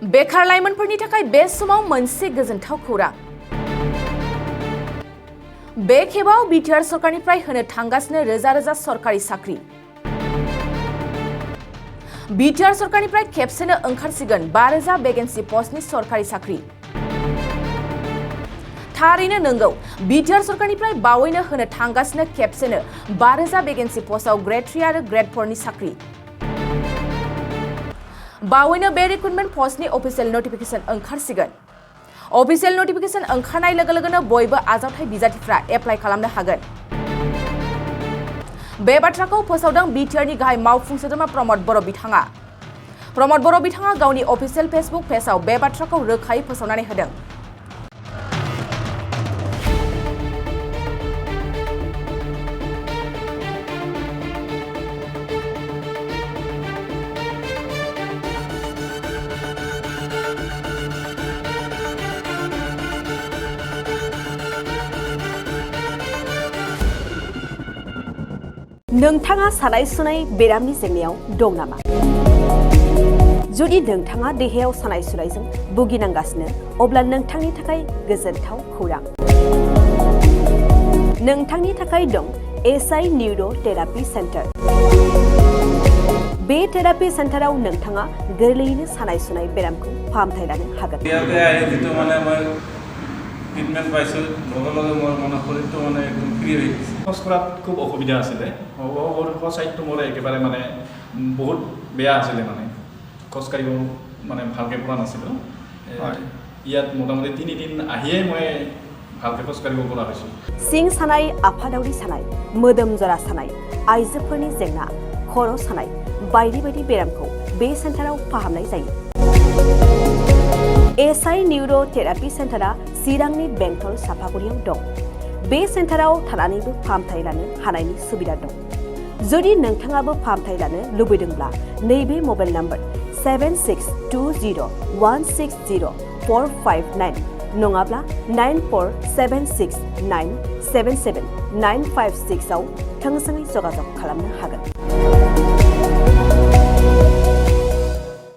बेकार लाइमोनफोरनि थाखाय बे समाव मोनसे गोजोनथाव खौरां। बे खेबाव बिटिआर सरकारनिफ्राय होनो थांगासिनो रोजा रोजा सरकारि साख्रि। बिटिआर सरकारनिफ्राय खेबसेनो ओंखारसिगोन 5000 भेकेन्सि पस्टनि सरकारि साख्रि। थारैनो नंगौ, बिटिआर सरकारनिफ्राय बावैनो होनो थांगासिनो खेबसेनो 5000 भेकेन्सि पस्टआव ग्रेड 3 आरो ग्रेड 4 नि साख्रि। बावैनो बे रिक्रुटमेन्ट पस्टनि अफिसियेल नटिफिकेशन ओंखारसिगोन। अफिसियेल नटिफिकेशन ओंखारनाय लोगो लोगोनो बयबो आजावथाय बिजाथिफ्रा एप्लाइ खालामनो हागोन। बे बाथ्राखौ फोसावदों बिटिआरनि गाहाय मावफुं सोद्रोमा प्रमद बर' बिथाङा। प्रमद बर' बिथाङा गावनि अफिसियेल फेसबुक पेजआव बे बाथ्राखौ रोखायै फोसावनानै होदों। नोंथाङा सानाय सुनाय बेरामनि जेंनायाव दं नामा? जुदि नोंथाङा देहायाव सानाय सुनायजों भुगिनांगासिनो, अब्ला नोंथांनि थाखाय गोजोनथाव खौरां। नोंथांनि थाखाय दं एसआइ निउर' थेरापि सेन्टार। बे थेरापि सेन्टाराव नोंथाङा गोरलैयैनो सानाय सुनाय बेरामखौ फाहामथाय लानो हागोन। ট্ৰিটমেণ্ট পাইছোঁ, লগে লগে মোৰ মানে শৰীৰটো মানে একদম ফ্ৰী হৈ গৈছে। খোজ কঢ়াত খুব অসুবিধা আছিলে। ছাইডটো মোৰ একেবাৰে মানে বহুত বেয়া আছিলে, মানে খোজকাঢ়িব মানে ভালকৈ পৰা নাছিলোঁ। ইয়াত মোটামুটি 3 দিন আহিয়ে মই ভালকৈ খোজকাঢ়িব পৰা হৈছোঁ। सिं सानाय, आफादावरि सानाय, मोदोम जरा सानाय, आइजोफोरनि जेंना, खर' सानाय बायदि बायदि बेरामखौ बे सेन्टाराव फाहामनाय जायो। एसआइ निउर' थेरापि सेन्टारा चिरांनि बेंटल सापागुरियाव दं। बे सेन्टाराव थानानैबो फाहामथाय लानो हानायनि सुबिदा दं। जुदि नोंथाङाबो फाहामथाय लानो लुबैदोंब्ला नैबे मबाइल नम्बर 7620160459 नङाब्ला 9476977956 आव थोंजोङै जगाजग खालामनो हागोन।